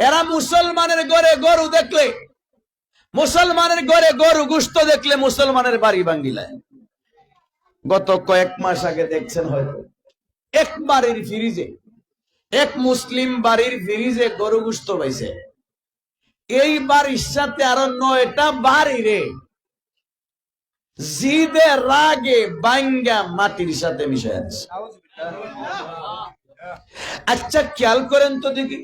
এরা মুসলমানের ঘরে গরু দেখলে, মুসলমানের ঘরে গরু গোশত দেখলে মুসলমানের বাড়ি ভাঙ্গিলায়। গত কয়েক মাস আগে দেখছেন হয়তো এক বাড়ির ফ্রিজে, এক মুসলিম বাড়ির ফ্রিজে গরু গোশত পাইছে। এই বাড়ির সাথে আরো 9টা বাড়ি রে জিদে রাগে বাঙ্গা মাটির সাথে মিশে আছে। আচ্ছা খেয়াল করেন তো দেখি,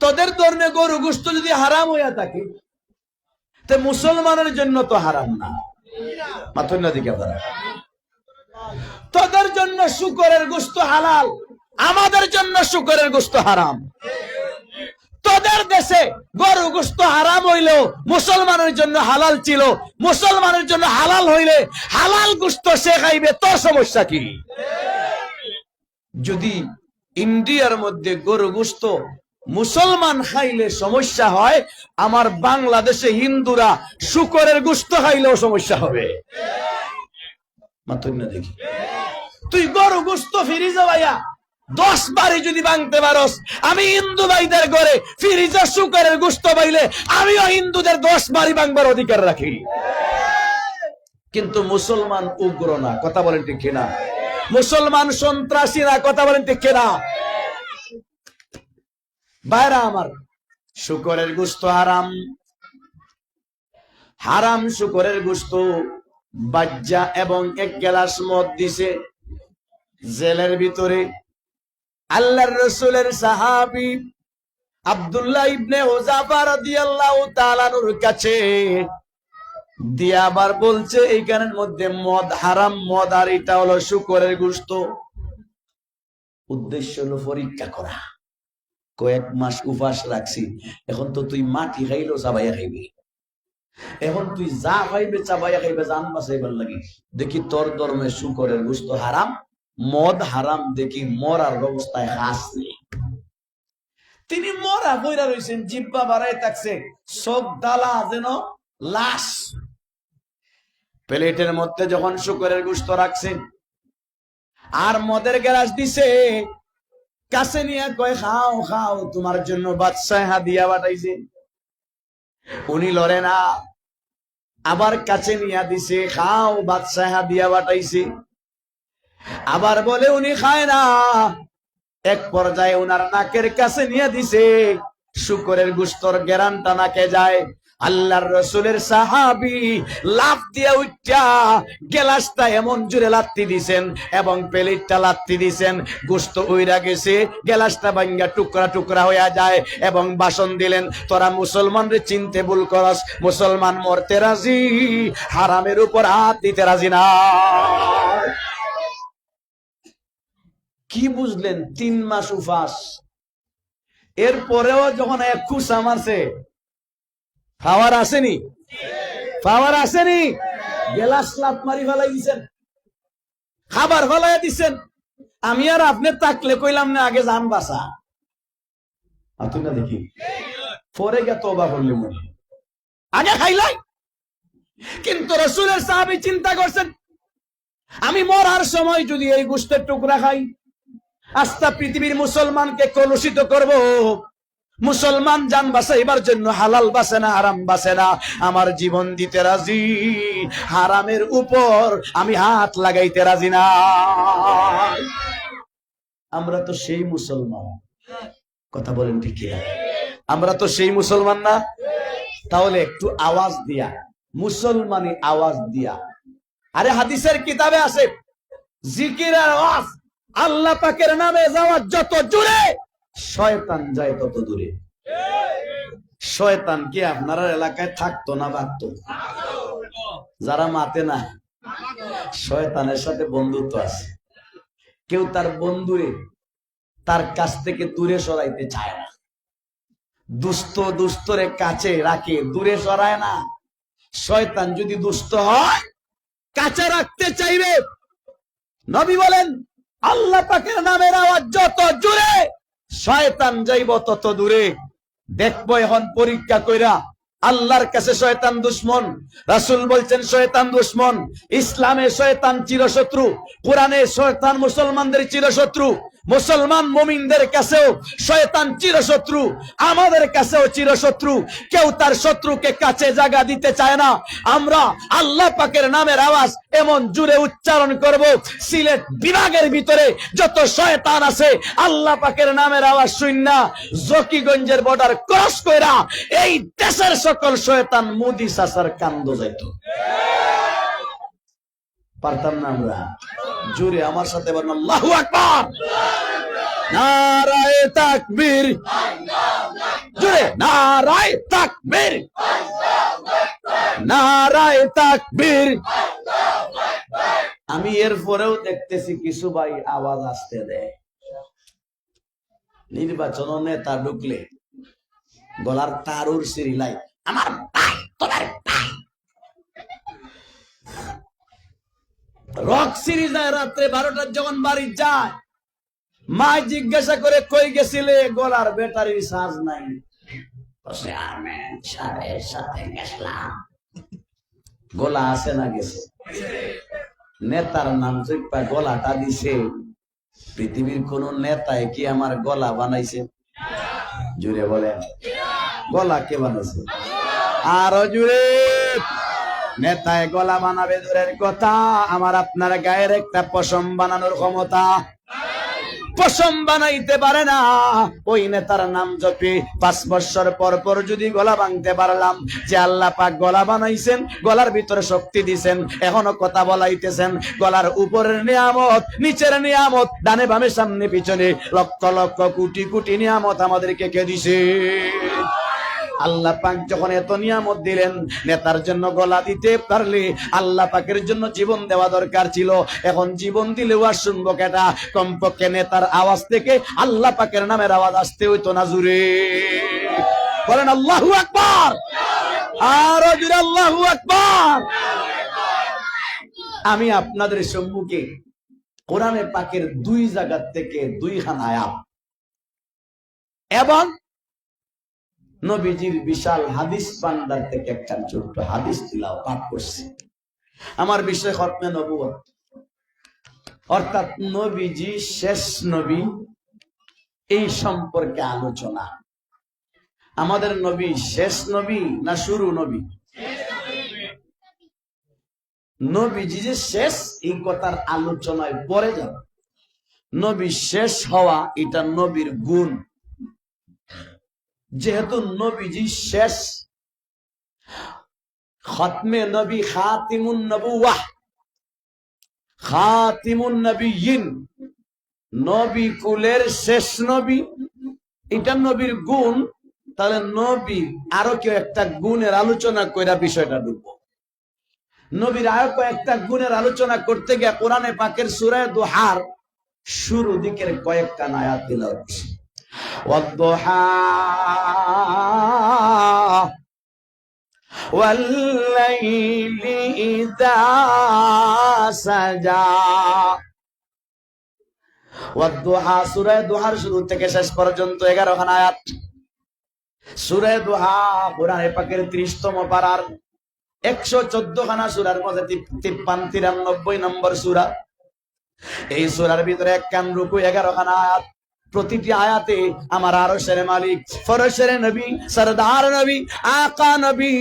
তোদের ধর্মে গরু গোশত যদি হারাম হইয়া থাকে তো মুসলমানের জন্য তো হারাম না? মাথুর না দিকে আপনারা, তোদের জন্য শুকরের গোশত হালাল, আমাদের জন্য শুকরের গোশত হারাম। তোদের দেশে গরু গোশত হারাম হইলেও মুসলমানের জন্য হালাল ছিল, মুসলমানের জন্য হালাল হইলে হালাল গোশত সে খাইবে, তোর সমস্যা কি? যদি ইন্ডিয়ার মধ্যে গরু গোশত মুসলমান খাইলে সমস্যা হয়, আমার বাংলাদেশে হিন্দুরা শুকরের গোশত খাইলেও সমস্যা হবে। দেখি তুই গরু গোশত ফ্রিজে ভাইয়া 10 বাড়ি যদি ভাঙতে পারস, আমি হিন্দু ভাইদের ঘরে ফ্রিজে শুকরের গোশত পাইলে আমিও হিন্দুদের 10 বাড়ি ভাঙবার অধিকার রাখি। কিন্তু মুসলমান উগ্র না, কথা বলেন ঠিক কিনা? মুসলমান সন্ত্রাসী না, কথা বলেন ঠিক কিনা? ভাইরা আমার, শুকরের গোশত হারাম, হারাম শুকরের গোশত। বাজ্জা এবং 1 গ্লাস মদ দিছে জেলের ভিতরে। আল্লাহর রাসূলের সাহাবী আব্দুল্লাহ ইবনে হুযাফা রাদিয়াল্লাহু তাআলা নূর কাছে দিয়া আবার বলছে এইখানের মধ্যে মদ হারাম, মদ আর এটা হলো শুকরের গোশত। উদ্দেশ্য হলো পরীক্ষা করা। কয়েক মাস উপাস রাখছি, এখন তো তুই মাটি খাইলো চাবাইয়া খাইবি, এখন তুই যা খাইবে চাবাইয়া খাইবে, জান বাঁচাইবার লাগি। দেখি তোর ধর্মে শুকরের গোশত হারাম, মদ হারাম, দেখি মরার ব্যবস্থায় হাসছে। তিনি মরা বইরা রয়েছেন, জিব্বা বাড়াই থাকছে, চোখ ডালা যেন লাশ। প্লেটের মধ্যে যখন শুকরের গোশত রাখছে আর মদের গ্লাস দিছে, কাছে নিয়ে কয় খাও খাও, তোমার জন্য বাদশাহ হাদিয়া পাঠাইছে। উনি লড়ে না, আবার কাছে নিয়ে দিছে, খাও, বাদশাহ হাদিয়া পাঠাইছে। আবার বলে উনি খায় না। এক পর্যায়ে উনার নাকের কাছে নিয়ে দিছে, শুকরের গোশতর গেরানটা নাকে যায়। আল্লাহর রাসূলের সাহাবী লাফ দিয়ে উঠা গ্লাসটা এমন জোরে লাত্তি দিছেন এবং প্লেটটা লাত্তি দিছেন, গোশত উইরা গেছে, গ্লাসটা ভাঙ্গা টুকরা টুকরা হয়ে যায় এবং ভাষণ দিলেন, তোরা মুসলমানরে চিনতে ভুল করস, মুসলমান মরতে রাজি, হারামের উপর হাত দিতে রাজি না। কি বুঝলেন? 3 মাস উপাস, এরপরেও যখন এক খুশা মারছে, পাওয়ার আসেনি, পাওয়ার আসেনি, গ্লাস লাত মারি ফেলাই দিচ্ছেন, খাবার ফেলাই দিচ্ছেন। আমি আর আপনি তাকলে কইলাম না আগে জান বাসা, তুই না দেখি পরে গে তওবা করলে মনে আগে খাইলাই। কিন্তু রাসূলের সাহাবী চিন্তা করছেন, আমি মরার সময় যদি এই গোশতের টুকরা খাই, আস্তা পৃথিবীর মুসলমানকে কলুষিত করব। মুসলমান জান বাঁচাইবার জন্য হালাল বাঁচে না, হারাম বাঁচে না, আমার জীবন দিতে রাজি, হারামের উপর আমি হাত লাগাইতে রাজি না। আমরা তো সেই মুসলমান, কথা বলেন ঠিক কিনা? আমরা তো সেই মুসলমান না? তাহলে একটু আওয়াজ দিয়া, মুসলমানি আওয়াজ দিয়া। আরে হাদিসের কিতাবে আছে, জিকিরের আওয়াজ আল্লাহ পাকের নামে যাওয়া যত জোরে, শয়তান যায় তত দূরে। শয়তান কি আপনার এলাকায় থাকতো না ভাগতো? যারা মাতে না, শয়তানের সাথে বন্ধুত্ব আছে। কেউ তার বন্ধুরে তার কাছ থেকে দূরে সরাইতে চায় না, দুষ্ট দুষ্টরে কাছে রাখে, দূরে সরায় না। শয়তান যদি দুষ্ট হয় কাছে রাখতে চাইবে। নবী বলেন, আল্লাহ পাকের নামের আওয়াজ যত জোরে, শয়তান যাইব তত দূরে। দেখবো এখন পরীক্ষা কইরা, আল্লাহর কাছে শয়তান দুশ্মন, রাসূল বলছেন শয়তান দুশ্মন, ইসলামে শয়তান চিরশত্রু, কোরআনে শয়তান মুসলমানদের চিরশত্রু, মুসলমান মুমিনদের কাছেও শয়তান চিরশত্রু, আমাদের কাছেও চিরশত্রু। কেউ তার শত্রুকে কাছে জায়গা দিতে চায় না। আমরা আল্লাহ পাকের নামের আওয়াজ এমন জুড়ে উচ্চারণ করব, সিলেট বিভাগের ভিতরে যত শয়তান আছে আল্লাহ পাকের নামের আওয়াজ শুননা জকিগঞ্জের বর্ডার ক্রস কইরা এই দেশের সকল শয়তান মুদি সাসার কান্দ যাইত। পারতাম না আমরা? জুড়ে আমার সাথে বলেন আল্লাহু আকবার, নারায়ে তাকবীর, জুড়ে নারায়ে তাকবীর, নারায়ে তাকবীর। আমি এরপরেও দেখতেছি কিছু ভাই আওয়াজ আসতে দেয়। নির্বাচন নেতা ঢুকলে গলার তারুর সিরিলাই আমার ভাই, তোমার ভাই। রক সিরিজ রাত্রে 12টার যখন বাড়ি যায়, মা জিজ্ঞাসা করে কই গেছিলে? গলার ব্যাটারির চার্জ নাই। সাথে গেছিলাম। গলা আছে না গেছে? নেতার নাম চিপা গলাটা দিছে। পৃথিবীর কোন নেতায় কি আমার গলা বানাইছে? জুড়ে বলেন, গলা কে বানাইছে? আরো জুড়ে। নেতায় গলা বানাবে দূরের কথা, আমার আপনার গায়ের একটা পশম বানানোর ক্ষমতা পশম বানাইতে পারে না। ওই নেতার নাম জপি 5 বছর পর পর যদি গলা ভাঙতে পারলাম, যে আল্লাহ পাক গলা বানাইছেন, গলার ভিতরে শক্তি দিছেন, এখনো কথা বলাইতেছেন। গলার উপরের নিয়ামত, নিচের নিয়ামত, ডানে বামে সামনে পিছনে লক্ষ লক্ষ কোটি কোটি নিয়ামত আমাদেরকে কে দিছে? আল্লাহ পাক যখন এত নিয়ামত দিলেন, নেতার জন্য গলা দিতে পারলে আল্লাহ পাকের জন্য জীবন দেওয়া দরকার ছিল। এখন জীবন দিলেও আর শুনবো কেটা? কমপক্ষে নেতার আওয়াজ থেকে আল্লাহ পাকের নামের আওয়াজ আসতে হইতো না জুড়ে? বলেন আল্লাহু আকবার, আরো জুড়ে আল্লাহু আকবার। আমি আপনাদের সম্মুখে কোরআনে পাকের 2 জায়গা থেকে 2খান আয়াত এবং নবীজির বিশাল হাদিস ভান্ডার থেকে একটা ছোট্ট হাদিস তিলাওয়াত পাঠ করছি। আমার বিষয় খতমে নবুয়ত, অর্থাৎ নবীজি শেষ নবী, এই সম্পর্কে আলোচনা। আমাদের নবী শেষ নবী না শুরু নবী? নবীজি যে শেষ, এই কথার আলোচনায় পরে যাবে। নবী শেষ হওয়া এটা নবীর গুণ। যেহেতু নবীজি শেষ, খতমে নবী, খাতিমুন নবুওয়াহ, খাতিমুন নবিয়্যিন, নবী কুলের শেষ নবী, এটা নবীর গুণ। তাহলে নবী আরো কেউ একটা গুণের আলোচনা কইরা বিষয়টা ঢুকবো। নবীর আরো কয়েকটা গুণের আলোচনা করতে গিয়ে কোরআনে পাকের সূরা দুহার শুরু দিকের কয়েকটা আয়াত তিলাওয়াত করছি। والضحى والليل إذا سجى। والضحى সূরা দুহার শুরু থেকে শেষ পর্যন্ত 11খান আয়াত। সূরা দুহা কোরআনে পাকের 30তম পারার 114খানা সূরার মধ্যে 53-93 নম্বর সূরা। এই সূরার ভিতরে 51 রুকু 11খানা আয়াত। প্রতিটি আয়াতে আমার আরশের মালিক, ফরশের নবী, সরদার নবী, আকা নবী,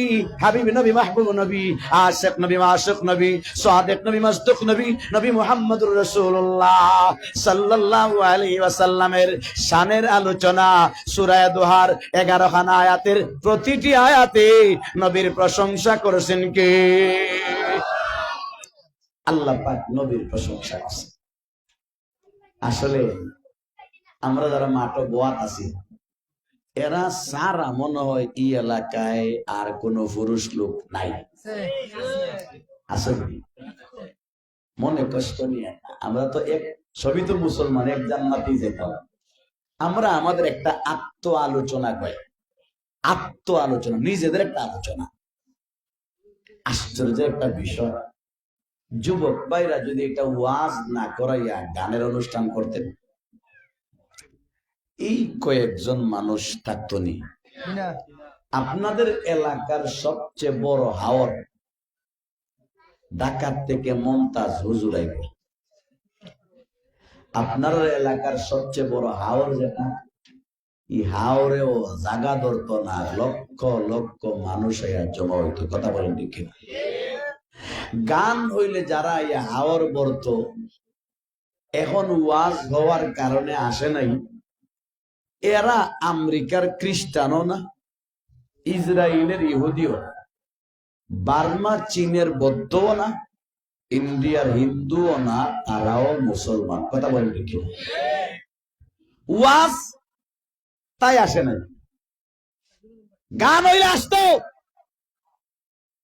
হাবিব নবী, মাহবুব নবী, আশিক নবী, মাশুক নবী, সাদিক নবী, মাসদুক নবী, নবী মুহাম্মদুর রাসূলুল্লাহ সাল্লাল্লাহু আলাইহি ওয়াসাল্লামের শানের আলোচনা। সূরা দুহার 11খানা আয়াতের প্রতিটি আয়াতে নবীর প্রশংসা করেছেন কে? আল্লাহ পাক নবীর প্রশংসা করেছেন। আসলে আমরা যারা মাঠ বোয়াত আছি, এরা সারা মনে হয় এই এলাকায় আর কোন পুরুষ লোক নাই। আসলে মনে কষ্ট নিয়ে আমরা তো সবই তো মুসলমান, এক জান্নাতেই যেতাম। আমরা আমাদের একটা আত্ম আলোচনা করি, আত্ম আলোচনা, নিজেদের একটা আলোচনা। আশ্চর্য একটা বিষয়, যুবক ভাইরা যদি একটা ওয়াজ না করাইয়া গানের অনুষ্ঠান করতেন, এই কয়েকজন মানুষ থাকতো নি। আপনাদের এলাকার সবচেয়ে বড় হাওর ঢাকার থেকে মমতাজ হুজুর আইব, আপনার এলাকার সবচেয়ে বড় হাওর যেটা, এই হাওরেও জাগা ধরতো না, লক্ষ লক্ষ মানুষ জমা হইতো। কথা বলেন ঠিক কিনা? গান হইলে যারা এই হাওর বর্ত এখন ওয়াজ হওয়ার কারণে আসে নাই, এরা আমেরিকার খ্রিস্টানও না, ইসরায়েলের ইহুদিও না, বার্মা চীনের বৌদ্ধও না, ইন্ডিয়ার হিন্দুও না, তারাও মুসলমান। কথা বলেন ঠিক কিনা? ওয়াজ তাই আসে নাই। গান হইলে আসতো,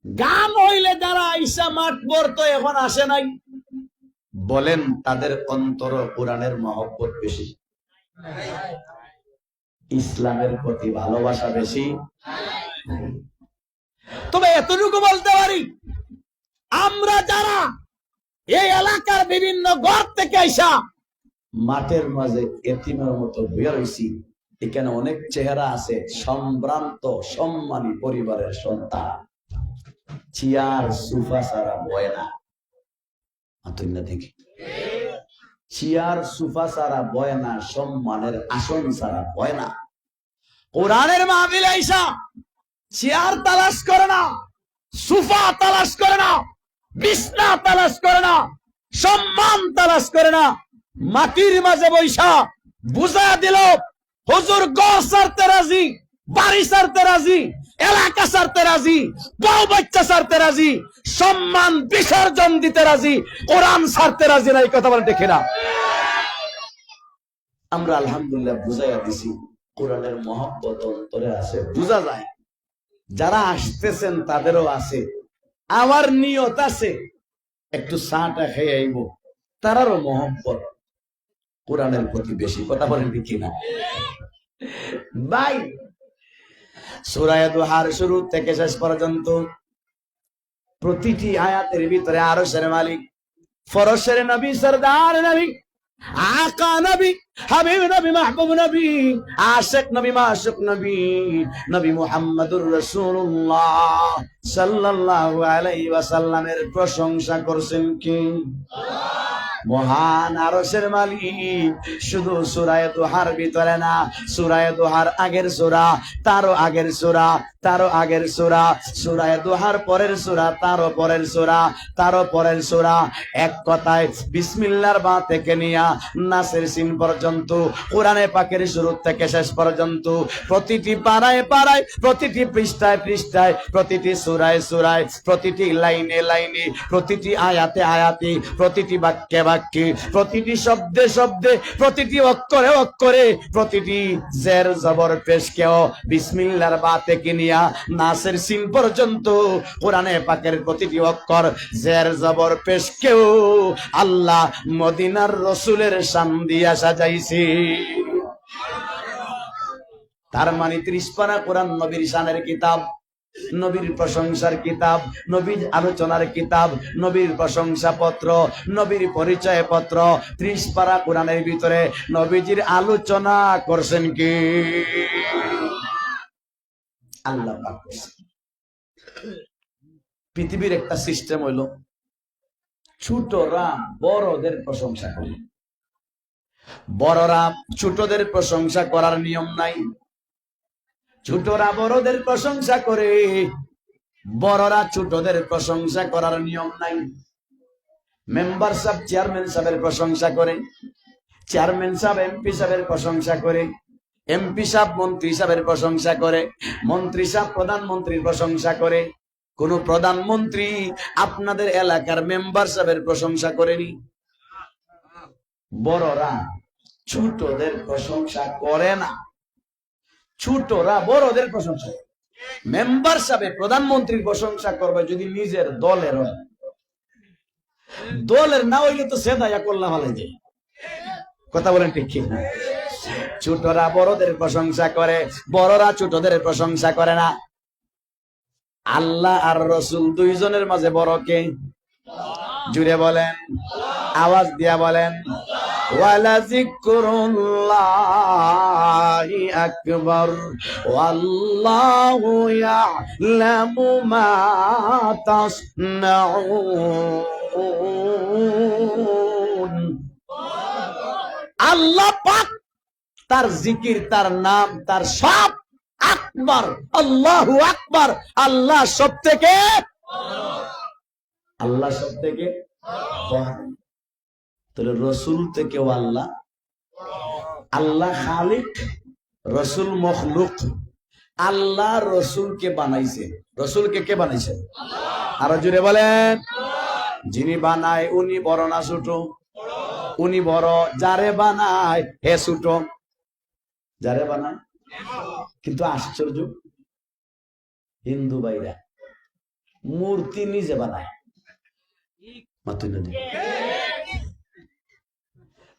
গান হইলে যারা আইসা মাঠ পড়তো এখন আসে নাই। বলেন তাদের অন্তর কোরআনের মহব্বত বেশি, ইসলামের প্রতি ভালোবাসা বেশি? তবে এতটুকু বলতে পারি, আমরা যারা এই এলাকার বিভিন্ন ঘর থেকে আইসা মাঠের মাঝে এতিমের মতো বের হইছি, এখানে অনেক চেহারা আছে সম্ভ্রান্ত সম্মানী পরিবারের সন্তান, চেয়ার সোফা ছাড়া বয় না। দেখি চেয়ার সোফা ছাড়া বয় না, সম্মানের আসন ছাড়া বয় না। কোরআনের মাহফিল আইসা চেয়ার তালাশ করে না, সোফা তালাশ করে না, বিছনা তালাশ করে না, সম্মান তালাশ করে না, মাটির মাঝে বৈশা বুঝা দিল হুজুর ঘর ছাড়তে রাজি, বাড়ি ছাড়তে রাজি, এলাকা ছাড়তে রাজি, বউ বাচ্চা ছাড়তে রাজি, সম্মান বিসর্জন দিতে রাজি, কোরআন ছাড়তে রাজি না। এই কথা বলে দেখে না? আমরা আলহামদুলিল্লাহ বুঝাইয়া দিছি, কোরআনের মহব্বত অন্তরে আছে, বুঝা যায়। যারা আসতেছেন তাদেরও আছে, আমার নিয়ত আছে একটু চাটা খেয়ে আইব, তারারও মহব্বত কোরআনের প্রতি বেশি। কথা বলেন কি না ভাই? সূরা দুহার শুরু থেকে শেষ পর্যন্ত প্রতিটি আয়াতের ভিতরে আরশের মালিক, ফরশের নবী, সরদার নবী, আকা নবী, হাবিব নবী, মাহবুব নবী, আশিক নবী, মাশুক নবী, নবী মুহাম্মদুর রাসূলুল্লাহ সাল্লাল্লাহু আলাইহি ওয়াসাল্লামের প্রশংসা করছেন কি? মহান আরশের মালিক শুধু সূরা দুহার ভিতরে না, সূরা দুহার আগের সূরা, তারও আগের সূরা, তারও আগের সূরা, সূরা দুহার পরের সূরা, তারও পরের সূরা, তারও পরের সূরা, এক কথায় বিসমিল্লাহর বা থেকে নিয়া নাসের সিন পর্যন্ত কোরআনে পাকের শুরু থেকে শেষ পর্যন্ত প্রতিটি পারায় পারায়, প্রতিটি পৃষ্ঠায় পৃষ্ঠায়, প্রতিটি সূরায় সূরায়, প্রতিটি লাইনে লাইনে, প্রতিটি আয়াতে আয়াতে, প্রতিটি বাক্যে বাক্যে, প্রতিটি শব্দে শব্দে, প্রতিটি অক্ষরে অক্ষরে, প্রতিটি জের জবর পেশকেও বিসমিল্লাহর বা থেকে নিয়া নাসের সিন পর্যন্ত কোরআনে পাকের প্রতিটি অক্ষর জের জবর পেশকেও আল্লাহ মদিনার রাসূলের শান দিয়া সাজাইছে। তার মানে 30 পারা কোরআন নবীর শানের কিতাব, নবীর প্রশংসার কিতাব, নবীর আলোচনার কিতাব, নবীর প্রশংসা পত্র, নবীর পরিচয় পত্র। 30 পারা কোরআনের ভিতরে নবীজির আলোচনা করছেন কি? আল্লাহ পাক করছেন। পৃথিবীর একটা সিস্টেম হইল, ছোটরা বড়দের প্রশংসা করে, বড়রা ছোটদের প্রশংসা করার নিয়ম নাই। ছোটরা বড়দের প্রশংসা করে, বড়রা ছোটদের প্রশংসা করার নিয়ম নাই। মেম্বার সাহেব চেয়ারম্যান সাহেবের প্রশংসা করে, চেয়ারম্যান সাহেব এমপি সাহেবের প্রশংসা করে, এমপি সাহেব মন্ত্রী সাহেবের প্রশংসা করে, মন্ত্রী সাহেব প্রধানমন্ত্রীর প্রশংসা করে। কোন প্রধানমন্ত্রী আপনাদের এলাকার মেম্বার সাহেবের প্রশংসা করেনি? বড়রা ছোটদের প্রশংসা করে না, ছোটরা বড়দের প্রশংসা। মেম্বার সাহেব প্রধানমন্ত্রীর প্রশংসা করবে যদি নিজের দলের হয়, দলের না হইলে তো সেদাইয়া করলাম ভালো যায়। কথা বলেন ঠিক কি? ছোটরা বড়দের প্রশংসা করে, বড়রা ছোটদের প্রশংসা করে না। আল্লাহ আর রসুল দুইজনের মাঝে বড় কে? জুড়ে বলেন, আওয়াজ দিয়া বলেন। ওয়ালা যিকরুল্লাহি আকবার ওয়াল্লাহু ইয়ালামু মা তাসনাউন। আল্লাহ পাক তার জিকির, তার নাম, তার সব আকবার, আল্লাহু আকবার। আল্লাহ সব থেকে তাহলে রসুল থেকেও আল্লাহ। আল্লাহ খালিক, রসুল মখলুক। আল্লাহ রসুলকে বানাইছে। রসুলকে কে বানাইছে? আরো জুড়ে বলেন। যিনি বানায় উনি বড় না ছোট? উনি বড়। যারে বানায় হে ছোট। যারে বানায়। কিন্তু আশ্চর্য, হিন্দু ভাইরা মূর্তি নিজে বানায়।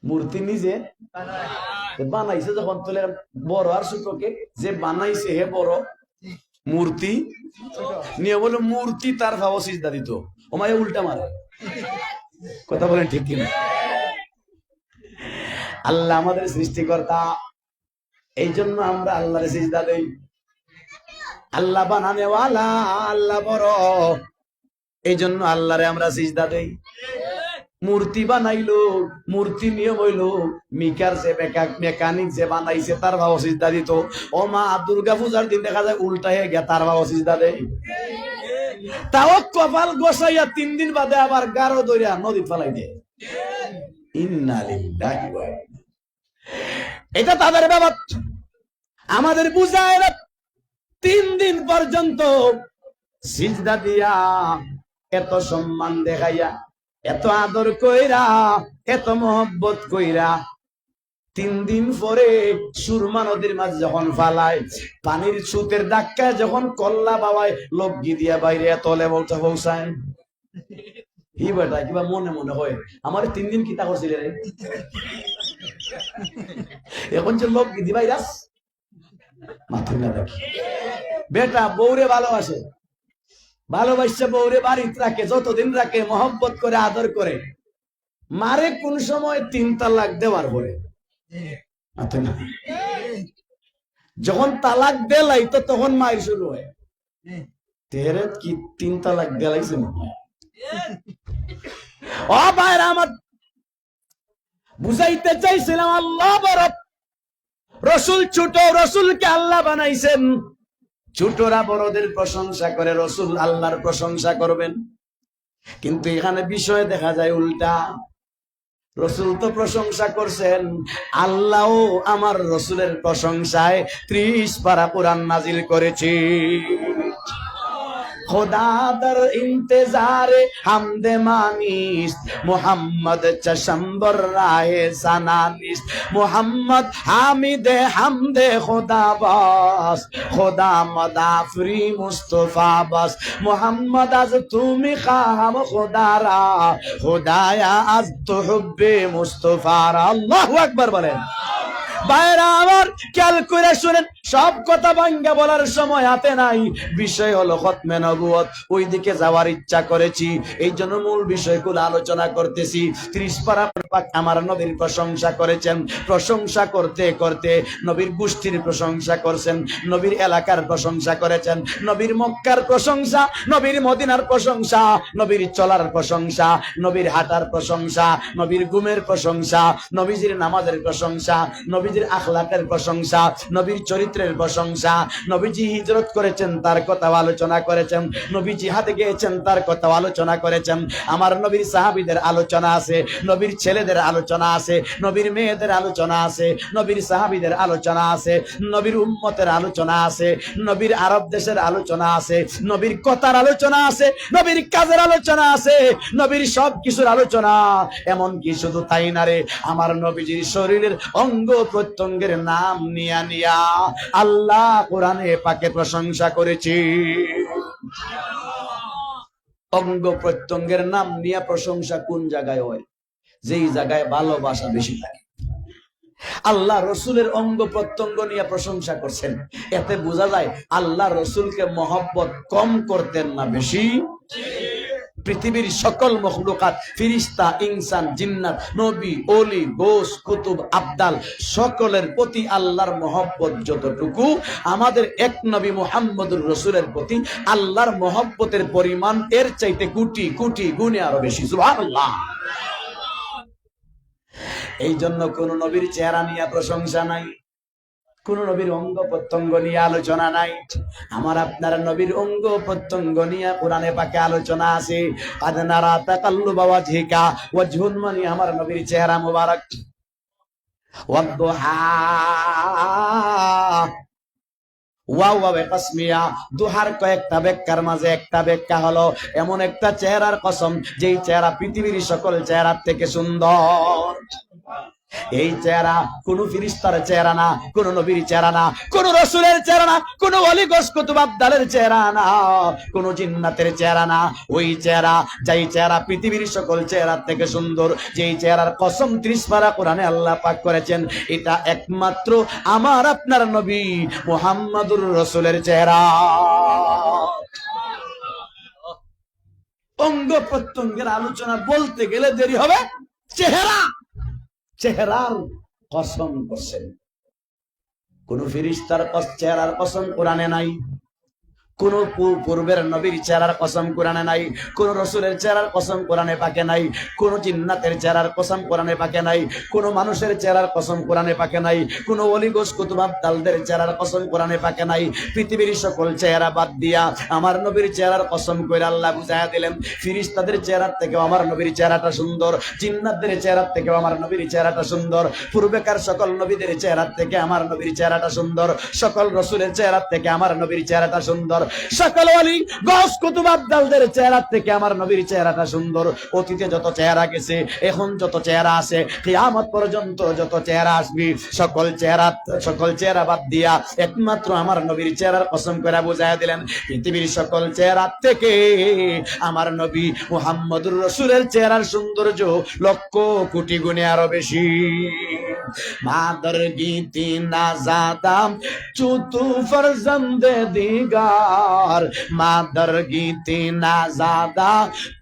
মূর্তি নিজে বানাইছে যখন, তোলে বড় আর ছোটকে যে বানাইছে হে বড়, মূর্তি নিয়ে বলে মূর্তি তার ভাব সিজদা দিত। ওমায় উল্টা মারে। কথা বলেন ঠিক কিনা? আল্লাহ আমাদের সৃষ্টিকর্তা, এই জন্য আমরা আল্লাহর সিজদা দেই। আল্লাহ বানানেওয়ালা, আল্লাহ বড়, এই জন্য আল্লাহরে আমরা সিজদা দেই। মূর্তি বানাইলো, মূর্তি নিয়ে হইলো মিকার যে মেকানিক যে বানাইছে তার ভাব সিজদা দিত। ও মা, দুর্গা পূজার দিন দেখা যায় উল্টা হয়ে গিয়া তার ভাব সিজদা দেয়। তাও কপাল গোসাইয়া 3 দিন বাদে আবার গারো দইরা নদী ফেলাই দেয়। ইন্না লিল্লাহি ওয়া ইন্না ইলাইহি। এটা তাদের ব্যাপার। আমাদের বুঝায় 3 দিন পর্যন্ত সিজদা দিয়া, এত সম্মান দেখাইয়া, এত আদর কইরা, এত মহব্বত কইরা 3 দিন পরে সুরমা নদীর মাঝে যখন ফালায়, পানির সুতের ধাক্কায় যখন কল্লা বাবায় লগ্গি দিয়া বাইরে এত লেভেলটা পৌঁছায়, হি বেটা কিবা মনে মনে হয় আমার 3 দিন কিতা করছিল রে, এখন যে লগ্গি দি বাইরাস মাথা না দেখি। বেটা বউরে ভালোবাসে, ভালোবাসছে বউরে বাড়িতে রাখে, যতদিন রাখে মহব্বত করে আদর করে, মারে কোন সময় 3 তালাক দেওয়ার পরে, যখন তালাক দেলাই তো তখন মায়ের শুরু হয়, তেরে কি 3 তালাক দেলাইছে। ও ভাইরা আমার, বুঝাইতে চাইছিলাম আল্লাহ বড়, রসুল ছোট, রসুলকে আল্লাহ বানাইছেন। ছোটরা বড়দের প্রশংসা করে, রসুল আল্লাহর প্রশংসা করবেন। কিন্তু এখানে বিষয় দেখা যায় উল্টা। রসুল তো প্রশংসা করছেন, আল্লাহও আমার রসুলের প্রশংসায় 30 পারা কোরআন নাজিল করেছি। खुदा दर इंतजारे हमदे मानिस मोहम्मद चशम्बर राहे सनानिस मोहम्मद हामिदे हमदे खुदा बस खुदा मदाफरी मुस्तफा बस मोहम्मद आज तुमी खाम खुदारा खुदाया आज तो हुब्बे मुस्तफारा। अल्लाहु আকবার বলেন। ভাইরা আমার খেয়াল করে শুনেন, সব কথা ভাঙ্গা বলার সময় হাতে নাই। বিষয় হলো খতমে নবুয়ত, ওই দিকে যাওয়ার ইচ্ছা করেছি, এই জন্য মূল বিষয়গুলো আলোচনা করতেছি। 30 পারা আমার নবীর প্রশংসা করেছেন। প্রশংসা করতে করতে নবীর গোষ্ঠীর প্রশংসা করছেন, নবীর এলাকার প্রশংসা করেছেন, নবীর মক্কার প্রশংসা, নবীর মদিনার প্রশংসা, নবীর চলার প্রশংসা, নবীর হাঁটার প্রশংসা, নবীর ঘুমের প্রশংসা, নবীজির নামাজের প্রশংসা, নবীজির আখলাকের প্রশংসা, নবীর চরিত্রের প্রশংসা। নবীজি হিজরত করেছেন তার কথা আলোচনা করেছেন, নবী জিহাদে গিয়েছেন তার কথা আলোচনা করেছেন। আমার নবীর সাহাবীদের আলোচনা আছে, নবীর ছেলেদের আলোচনা আছে, নবীর মেয়েদের আলোচনা আছে, নবীর সাহাবীদের আলোচনা আছে, নবীর উম্মতের আলোচনা আছে, নবীর আরব দেশের আলোচনা আছে, নবীর কথার আলোচনা আছে, নবীর কাজের আলোচনা আছে, নবীর সব কিছুর আলোচনা। এমন কি শুধু তাই না রে, আমার নবীজির শরীরের অঙ্গ প্রত্যঙ্গের নাম নিয়া নিয়া আল্লাহ কোরআনে পাকে প্রশংসা করেছি। অঙ্গ প্রত্যঙ্গের নাম নিয়ে প্রশংসা কোন জায়গায় হয়? যেই জায়গায় ভালোবাসা বেশি থাকে। আল্লাহ রসুলের অঙ্গ প্রত্যঙ্গ নিয়ে প্রশংসা করছেন, এতে বোঝা যায় আল্লাহ রসুলকে মহব্বত কম করতেন না বেশি। পৃথিবীর সকল মখলুকাত, ফিরিস্তা, ইনসান, জিন্নাত, নবী, ওলি, গোস, কুতুব, আবদাল, সকলের প্রতি আল্লাহর মহব্বত যতটুকু, আমাদের এক নবী মুহাম্মদুর রাসূলের প্রতি আল্লাহর মহব্বতের পরিমাণ এর চাইতে কোটি কোটি গুণে আরো বেশি। সুবহানাল্লাহ। এই জন্য কোন নবীর চেহারা নিয়ে প্রশংসা নাই, কোন নবীর অঙ্গ প্রত্যঙ্গ নিয়ে আলোচনা নাই। আমার আপনার নবীর অঙ্গ প্রত্যঙ্গ নিয়ে কোরআনে পাকে আলোচনা আছে। আদনারা তাকাল্লুবা ওয়াজহিকা ওয়াজহুন, মানে আমার নবীর চেহারা মুবারক। ওয়াদুহা দুহার কয়েকটা ব্যাখ্যার মাঝে একটা ব্যাখ্যা হলো এমন একটা চেহারার কসম যেই চেহারা পৃথিবীর সকল চেহারার থেকে সুন্দর। এই চেহারা কোন ফিরিস্তার চেহারা না, কোন নবীর চেহারা না, কোন রসুলের চেহারা না, কোন ওলি গোস কুতুব আবদালের চেহারা না, কোন জিন্নাতের চেহারা না। ওই চেহারা, যেই চেহারা পৃথিবীর সকল চেহারার থেকে সুন্দর, যেই চেহারার কসম 30 পারা কোরআনে আল্লাহ পাক করেছেন, এটা একমাত্র আমার আপনার নবী মুহাম্মদুর রাসূলের চেহারা। অঙ্গ প্রত্যঙ্গের আলোচনা বলতে গেলে দেরি হবে, চেহারার কসম করছেন। কোন ফেরেশতার চেহারার কসম কোরআনে নাই, কোন পূর্বের নবীর চেহারার কসম কোরআনে নাই, কোন রাসূলের চেহারার কসম কোরআনে পাকে নাই, কোন জিন্নাতের চেহারার কসম কোরআনে পাকে নাই, কোন মানুষের চেহারার কসম কোরআনে পাকে নাই, কোন ওলি গোস কুতুব আবদালদের চেহারার কসম কোরআনে পাকে নাই। পৃথিবীর সকল চেহারা বাদ দিয়া আমার নবীর চেহারার কসম কইরা আল্লাহ বুঝায়া দিলেন, ফেরেশতাদের চেহারার থেকেও আমার নবীর চেহারাটা সুন্দর, জিন্নাতদের চেহারার থেকেও আমার নবীর চেহারাটা সুন্দর, পূর্বেকার সকল নবীদের চেহারার থেকে আমার নবীর চেহারাটা সুন্দর, সকল রাসূলের চেহারার থেকে আমার নবীর চেহারাটা সুন্দর, সকল ওলি গাউস কুতুব আবদালদের চেহারা থেকে আমার নবীর চেহারাটা সুন্দর। অতীতে যত চেহারা গেছে, এখন যত চেহারা আছে, কিয়ামত পর্যন্ত যত চেহারা আসবে, সকল চেহারা বাদ দিয়া একমাত্র আমার নবীর চেহারার কসম করে বুঝায়া দিলেন, পৃথিবীর সকল চেহারা থেকে আমার নবী মুহাম্মদুর রাসূলের চেহারার সৌন্দর্য লক্ষ কোটি গুণে আরো বেশি। মাদর গীতি না জাদাম চুতু ফরজন্দে দিগার, মাদর গীতি না জাদা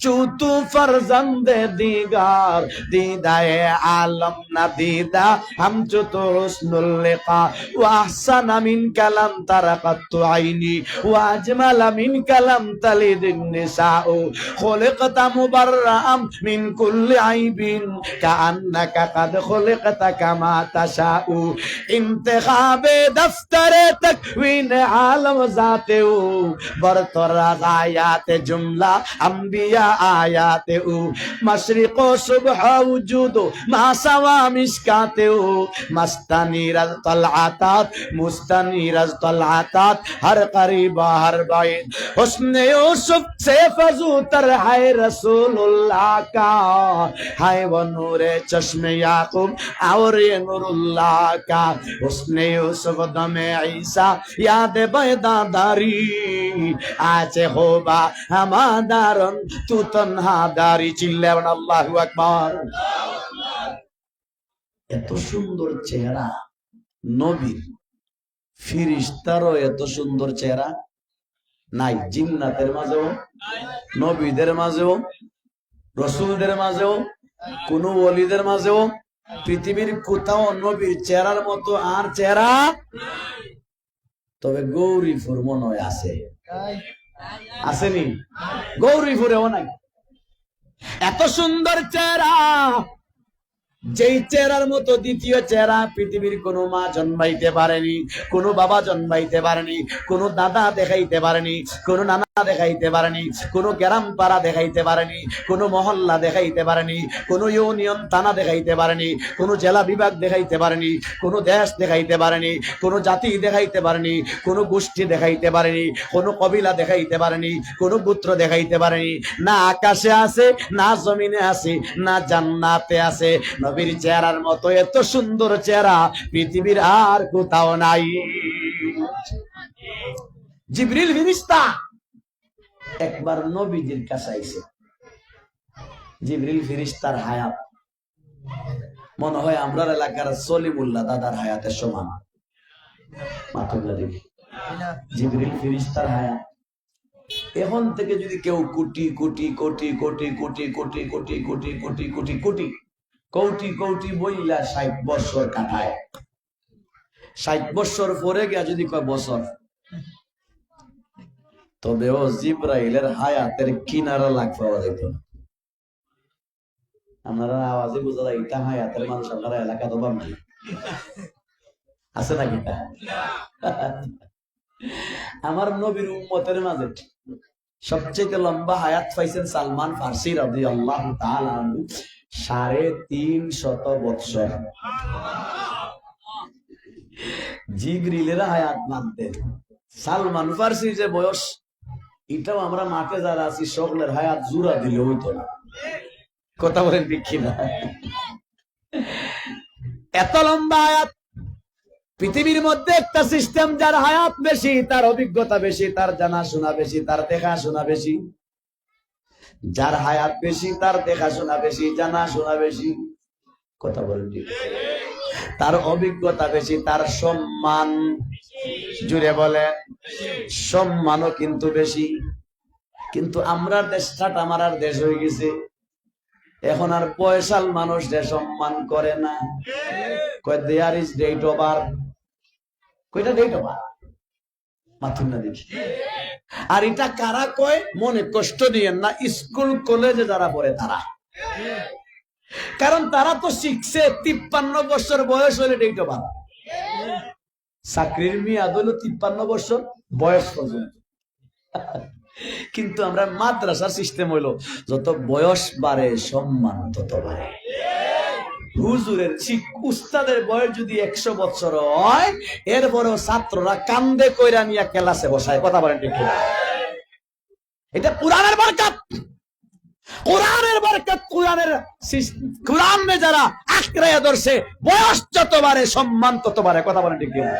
চুতু ফরজন্দে দিগার, দিদায়ে আলম না দিদা হাম চুতু হুসনুল লিকা, ওয়া আহসানা মিন কালাম তারাকাতু আইনি, ওয়া আজমালা মিন কালাম তালিদিন নিসাউ, খুলিকতা মুবাররাম মিন কুল্লি আইবিন কাআন্নাকা কাদ খুলিকতা কামা তাশাউ, ইন্তিখাবে দফতরে তাকওয়িন আলম জাতেউ, বরতরাজ আয়াতে জুমলা আম্বিয়া আয়াতেউ, মাশরিক ও সুবহ ওজুদ মা সাওয়া মিশকাতেউ, মাস্তানিরাজ তলআতাত মুস্তানিরাজ তলআতাত হর করিবা হর বাইদ, হুসনে ইউসুফ সে ফজু তর হায় রাসূলুল্লাহ কা, হায় वो नूरे चश्मे याकूब और ये नूरुल्लाह का, उसने यूसुफ दमे ईसा याद बैदादारी, आचे होबा हमादारन तू तन्हादारी, चिल्ले अल्लाहु আকবার। এত সুন্দর চেহারা নবীর, ফেরেশতারও এত সুন্দর চেহারা নাই, জিন্নাতের মাঝেও, নবীদের মাঝেও, রাসূলদের মাঝেও, কোন ওলিদের মাঝেও, পৃথিবীর কোথাও নবীর চেহারার মতো আর চেহারা। তবে গৌরীপুর মনে হয় আছে, আসেনি? গৌরীপুরেও নাই এত সুন্দর চেহারা, যেই চেহারার মতো দ্বিতীয় চেহারা পৃথিবীর কোন মা জন্মাইতে পারেনি, কোন বাবা জন্মাইতে পারেনি, কোন দাদা দেখাইতে পারেনি, কোন নানা দেখাইতে পারেনি, কোন গ্রাম পাড়া দেখাইতে পারেনি, কোন মহল্লা দেখাইতে পারেনি, কোন ইউনিয়ন থানা দেখাইতে পারেনি, কোন জেলা বিভাগ দেখাইতে পারেনি, কোন দেশ দেখাইতে পারেনি, কোন জাতি দেখাইতে পারেনি, কোন গোষ্ঠী দেখাইতে পারেনি, কোন কবিলা দেখাইতে পারেনি, কোন গোত্র দেখাইতে পারেনি। না আকাশে আছে, না জমিনে আছে, না জান্নাতে আছে। নবীর চেহারার মতো এত সুন্দর চেহারা পৃথিবীর আর কোথাও নাই। জিবরিল ফেরেশতা একবার নবীজির কাছে আইছে। জিবরিল ফেরেশতার হায়াত মনে হয় আমরার এলাকার সলিমুল্লাহ দাদার হায়াতের সমান। মাতুল্লাহ দেখি জিবরিল ফেরেশতার হায়াত এখন থেকে যদি কেউ কোটি কোটি কোটি কোটি কোটি কোটি কোটি কোটি কোটি কোটি কোটি কোটি কোটি বইলা 60 বছর কাটায়, 60 বছর পরে গিয়া যদি কয় বছর, তবে ও জিব্রাইলের হায়াতের কিনারা লাগ পাওয়া যেত না। আপনারা আওয়াজে বোঝা যায় এটা হায়াতের মানুষ আপনারা এলাকা তো বানাই আছে নাকি? আমার নবীর উম্মতের মাঝে সবচেয়ে লম্বা হায়াত পাইছেন সালমান ফার্সি রাদিয়াল্লাহু তাআলা আনহু, 350 বৎসর। জিবরিলের হায়াত মানতেন। সালমান ফার্সির যে বয়স, এটাও আমরা মাঠে যারা আছি সকলের হায়াত জুড়া দিলে হইতো না। কথা বলেন ঠিক কিনা? এত লম্বা হায়াত। পৃথিবীর মধ্যে একটা সিস্টেম, যার হায়াত বেশি তার অভিজ্ঞতা বেশি, তার জানাশোনা বেশি, তার দেখাশোনা বেশি। যার হায়াত বেশি তার দেখাশোনা বেশি, জানাশোনা বেশি। কথা বলেন ঠিক? তার অভিজ্ঞতা বেশি, তার সম্মান, জুড়ে বলে সম্মানও কিন্তু বেশি। কিন্তু আমরা দেশটা মারার দেশ হয়ে গেছে, এখন আর পয়সাল মানুষ যে সম্মান করে না। কয় there is date of birth, কয়টা ডেট অফ বার্থ মাথুন না দেখি। আর এটা কারা কয়? মনে কষ্ট দিয়েন না, স্কুল কলেজে যারা পড়ে তারা। কারণ তারা তো শিখছে 53 বছর বয়স হলে ডেট অফ বার্থ। চাকরির মেয়াদ হলো 53 বছর বয়স পর্যন্ত। কিন্তু আমরা মাদ্রাসার সিস্টেম হইলো যত বয়স বাড়ে সম্মান তত বাড়ে। হুজুরের উস্তাদের বয়স যদি 100 বছর হয়, এরপরেও ছাত্ররা কান্দে কইরা নিয়ে ক্লাসে বসায়। কথা বলেন ঠিক কিনা? এটা কোরআনের বরকত। কোরআনের বরকত, কোরআনে যারা আঁকড়াইয়া ধরছে, বয়স যত বাড়ে সম্মান তত বাড়ে। কথা বলেন ঠিক কিনা?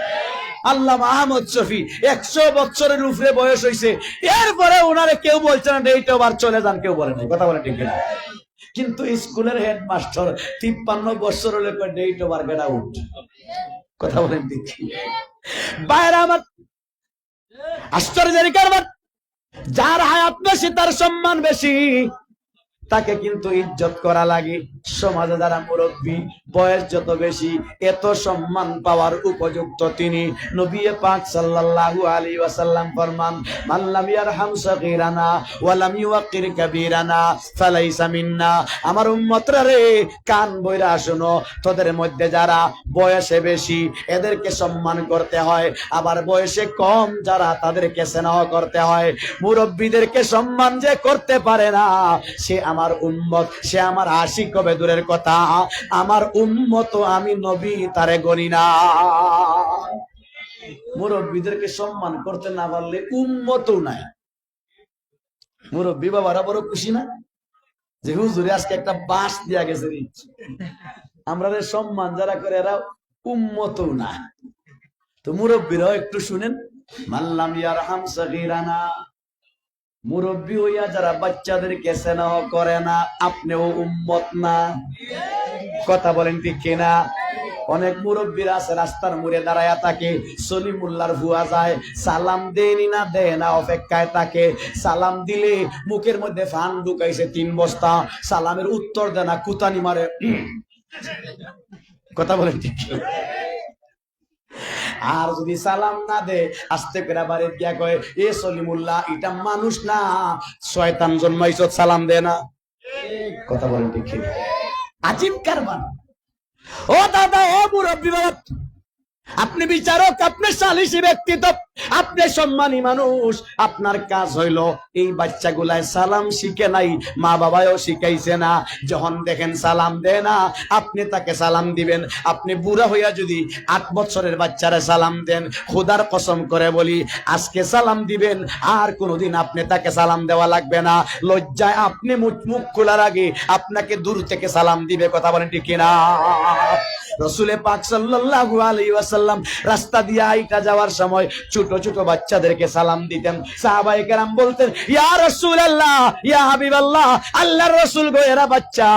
আল্লামা আহমদ শফি 100 বছরের উপরে বয়স হয়েছে, এরপরে ওনারে কেউ বলছে না ডেট অফ বার্থ, চলে যান, কেউ বলে নাই। কথা বলেন ঠিক কিনা? কিন্তু স্কুলের হেডমাস্টার 53 বছর হলে date of birth get out. কথা বলেন ঠিক? বাইরে আমার আশ্চর্যের কারণ, যার হায়াত বেশি তার সম্মান বেশি, তাকে কিন্তু ইজ্জত করা লাগে। সমাজে যারা মুরব্বী, বয়স যত বেশি এত সম্মান পাওয়ার উপযুক্ত তিনি। নবী পাক সাল্লাল্লাহু আলাইহি ওয়াসাল্লাম ফরমান, মান লাম ইয়ারহাম সাগীরানা ওয়া লাম ইউক্কির কাবীরানা ফালাইসা মিন্না। আমার উম্মতরা রে, কান বইরা শোনো, তোদের মধ্যে যারা বয়সে বেশি এদেরকে সম্মান করতে হয়, আবার বয়সে কম যারা তাদেরকে স্নেহ করতে হয়। মুরব্বীদেরকে সম্মান যে করতে পারে না, সে আমার উম্মত, সে আমার আশিক হবে দূরের কথা, আমার উম্মত আমি নবী তারে গনি না। মুরব্বীদেরকে সম্মান করতে না পারলে উম্মতও নাই। মুরব্বী বাবারা বড় খুশি না যে হুজুরে আজকে একটা বাঁশ দিয়া গেছে। আমরা সম্মান যারা করে এরা উম্মতও না। তো মুরব্বীরাও একটু শুনেন, মাল্লাম ইয়ারহাম সাগীরানা, মুরব্বী হইয়া যারা বাচ্চাদেরকে স্নেহ করে না, আপনিও উম্মত না। কথা বলেন ঠিক কিনা? অনেক মুরব্বীরা আছে রাস্তার মোড়ে দাঁড়ায়া থাকে, সলিমুল্লাহর ভুয়া যায়, সালাম দেনি না দেয় না, অপেক্ষায় থাকে। সালাম দিলে মুখের মধ্যে ফান ঢুকাইছে 3 বস্তা, সালামের উত্তর দেয় না, কুতানি মারে। কথা বলেন ঠিক? আর যদি সালাম না দে, আস্তে করে বাড়ি গিয়া কয়, এ সলিমুল্লাহ, এটা মানুষ না, শয়তান জন্মাইছ, সালাম দে না। কথা বলেন ঠিক? আজীব কারবার। ও দাদা, ও মুরব্বী বাবা, আপনি বিচারক, আপনি সালিসী ব্যক্তিত্ব, আপনি সম্মানী মানুষ, আপনার কাজ হইল এই বাচ্চাগুলায় সালাম শিখে নাই, মা বাবাও শিখাইছে না। যখন দেখেন সালাম দেয় না, আপনি তাকে সালাম দিবেন। আপনি বুড়া হইয়া যদি 8 বছরের বাচ্চারা সালাম দেন, খোদার কসম করে বলি, আজকে সালাম দিবেন, আর কোনোদিন আপনি তাকে সালাম দেওয়া লাগবে না। লজ্জায় আপনি মুখ খোলার আগে আপনাকে দূর থেকে সালাম দিবে। কথা বলেন ঠিক কিনা? রাসূল পাক সাল্লাল্লাহু আলাইহি ওয়াসাল্লাম রাস্তা দিয়ে আইটা যাওয়ার সময় ছোট ছোট বাচ্চাদেরকে সালাম দিতেন। সাহাবায়ে কেরাম বলতেন, ইয়া রাসূলুল্লাহ, ইয়া হাবিবাল্লাহ, আল্লাহর রাসূল গো, এরা বাচ্চা,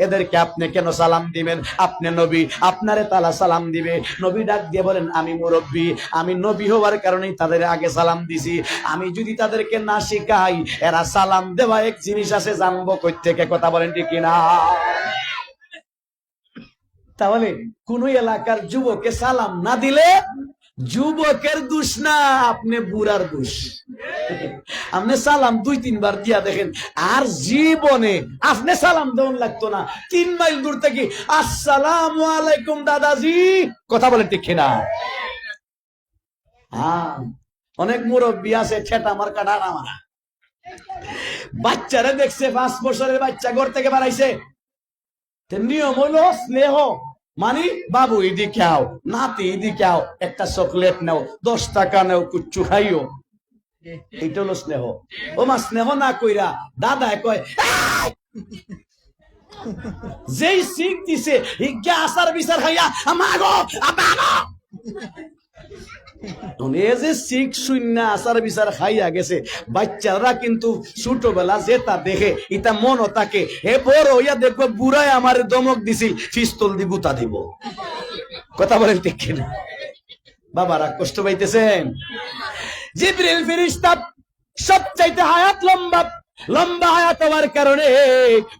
এদেরকে আপনি কেন সালাম দিবেন? আপনি নবী, আপনারে তাআলা সালাম দিবে। নবী ডাক দিয়ে বলেন, আমি মুরব্বী, আমি নবী হওয়ার কারণেই তাদের আগে সালাম দিছি। আমি যদি তাদেরকে না শিখাই, এরা সালাম দেওয়া এক জিনিস আছে, জানবো কই থেকে। কথা বলেন ঠিক কিনা? তাহলে কোন এলাকার যুবকে সালাম না দিলে যুবকের দোষ না, আপনি বুড়ার দোষ। আপনি সালাম 2-3 বার দিয়া দেখেন, আর জীবনে আপনি সালাম দেওয়ান লাগতো না। 3 মাইল দূর থেকে আসসালামু আলাইকুম দাদাজি, কথা বলে ঠিক না? হ্যাঁ, অনেক মুরব্বী আছে ঠেটা মার কাটা মারা, বাচ্চারা দেখছে 5 বছরের বাচ্চা ঘর থেকে বাড়াইছে, নিয়ম হলো স্নেহ, মানে বাবু ইদি খাও, নাতি ইদি খাও, একটা চকলেট নাও, 10 টাকা নাও, কুচ্চু খাইও, এইটা হলো স্নেহ। ও মা স্নেহ না কইরা দাদায় কয় যেই শিখ দিছে হিজ্ঞা আসার বিচার খাইয়া আমাগো আবাগো, যে শিখ শূন্য আসার বিচার খাইয়া গেছে, বাচ্চারা কিন্তু ছোটবেলা যেটা দেখে এটা মনও থাকে, হে বড় হইয়া দেখবো বুড়াই আমার দমক দিছিল, পিস্তল দি গুতা দিব, কথা বলেন ঠিক কিনা? বাবারা কষ্ট পাইতেছেন? জিবরিল ফেরেশতা সবচাইতে হায়াত লম্বা হায়াত হওয়ার কারণে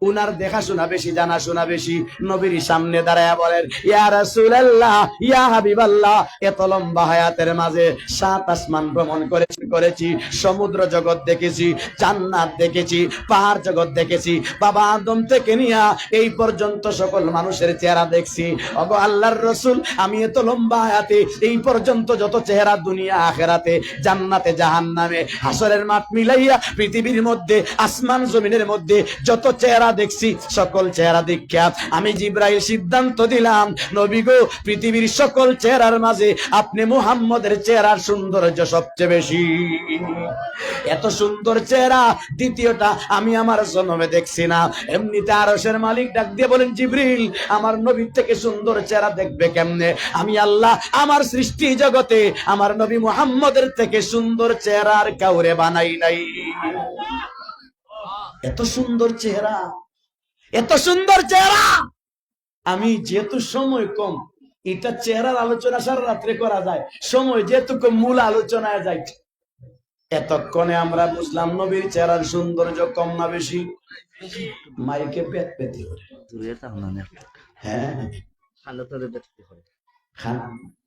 উনার দেখাশোনা বেশি, জানাশোনা বেশি। নবীর সামনে দাঁড়ায়া বলেন, ইয়া রাসূলুল্লাহ, ইয়া হাবিবাল্লাহ, এত লম্বা হায়াতের মাঝে 7 আসমান ভ্রমণ করেছি, সমুদ্র জগৎ দেখেছি, জান্নাত দেখেছি, পাহাড় জগৎ দেখেছি, বাবা আদম থেকে নিয়া এই পর্যন্ত সকল মানুষের চেহারা দেখছি। ওগো আল্লাহর রাসূল, আমি এত লম্বা হায়াতে এই পর্যন্ত যত চেহারা দুনিয়া আখিরাতে, জান্নাতে, জাহান্নামে, হাসরের মাঠ মিলাইয়া পৃথিবীর মধ্যে, আসমান জমিনের মধ্যে যত চেহারা দেখছি, সকল চেহারা দেখিয়া আমি জিবরাইল সিদ্ধান্ত দিলাম, নবী গো, পৃথিবীর সকল চেহারার মাঝে আপনি মুহাম্মদের চেহারার সৌন্দর্য সবচেয়ে বেশি। এত সুন্দর চেহারা দ্বিতীয়টা আমি আমার জন্মে দেখছি না। এমনিতে আরশের মালিক ডাক দিয়ে বলেন, জিবরিল, আমার নবীর থেকে সুন্দর চেহারা দেখবে কেমনে? আমি আল্লাহ আমার সৃষ্টি জগতে আমার নবী মুহাম্মদের থেকে সুন্দর চেহারা আর কাউরে বানাই নাই। এত সুন্দর চেহারা, এত সুন্দর চেহারা। আমি যেহেতু সময় কম, এটা চেহারার আলোচনা সারা রাত্রে করা যায়, সময় যেহেতু কম, মূল আলোচনায় যাই। এতক্ষণে আমরা বুঝলাম নবীর চেহারার সৌন্দর্য কম না বেশি? মাইকে পেট পেতে করে, হ্যাঁ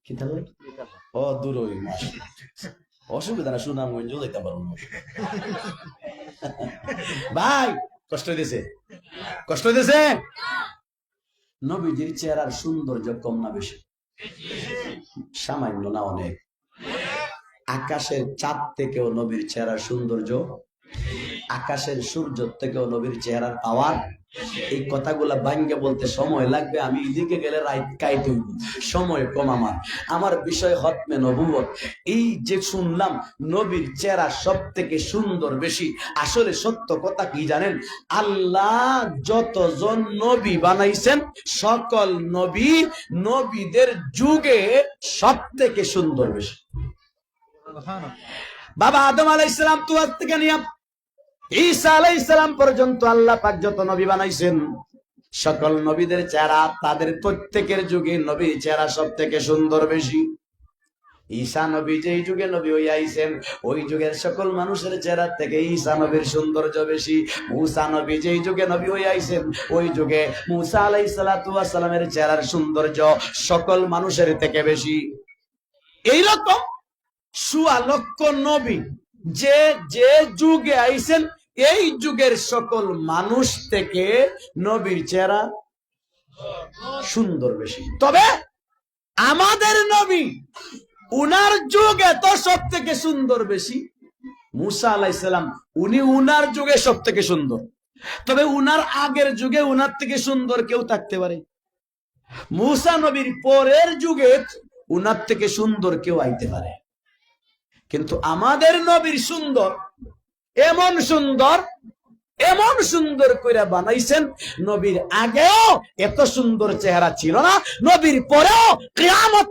কি তাহলে ও দূর হই, অসুবিধা না, সুনামগঞ্জ যেতে পারবো ভাই। কষ্ট হইতেছে, কষ্ট হইতেছে? নবীজির চেহারার সৌন্দর্য কম না বেশি? সামান্য না অনেক। আকাশের চাঁদ থেকেও নবীর চেহারার সৌন্দর্য, আকাশের সূর্য থেকেও নবীর চেহারার পাওয়ার। এই কথাগুলা ভাঙ্গে বলতে সময় লাগবে, আমি এদিকে গেলে রাত কাইতে হইব, সময় কম আমার বিষয় হতমে নবুয়ত। এই যে শুনলাম নবীর চেহারা সব থেকে সুন্দর বেশি, আসলে সত্য কথা কি জানেন? আল্লাহ যতজন নবী বানাইছেন, সকল নবী, নবীদের যুগে সব থেকে সুন্দর বেশি। বাবা আদম আলাইহিস সালাম থেকে নিয়ে ঈসা আলাইহিস সালাম পর্যন্ত আল্লাহ পাক যত নবী বানাইছেন, সকল নবীদের চেহারা, তাদের প্রত্যেকের যুগে নবীর চেহারা সব থেকে সুন্দর বেশি। ঈসা নবী যেই যুগে নবী হয়ে আইছেন, ওই যুগের সকল মানুষের চেহারা থেকে ঈসা নবীর সৌন্দর্য বেশি। মূসা নবী যেই যুগে নবী হয়ে আইছেন, ওই যুগে মূসা আলাইহিস সালাতু ওয়াস সালামের চেহারার সৌন্দর্য সকল মানুষের থেকে বেশি। এইরকম ১৪ লক্ষ নবী যে যে যুগে আইছেন, এই যুগের সকল মানুষ থেকে নবীর চেহারা সুন্দর বেশি। তবে আমাদের নবী, উনার যুগে তো সব থেকে সুন্দর বেশি। মূসা আলাইহিস সালাম, উনি উনার যুগে সব থেকে সুন্দর, তবে উনার আগের যুগে উনার থেকে সুন্দর কেউ থাকতে পারে। মূসা নবীর পরের যুগে উনার থেকে সুন্দর কেউ আইতে পারে। কিন্তু আমাদের নবীর সুন্দর, এমন সুন্দর, এমন সুন্দর করে বানাইছেন, নবীর আগেও এত সুন্দর চেহারা ছিল না, নবীর পরেও কিয়ামত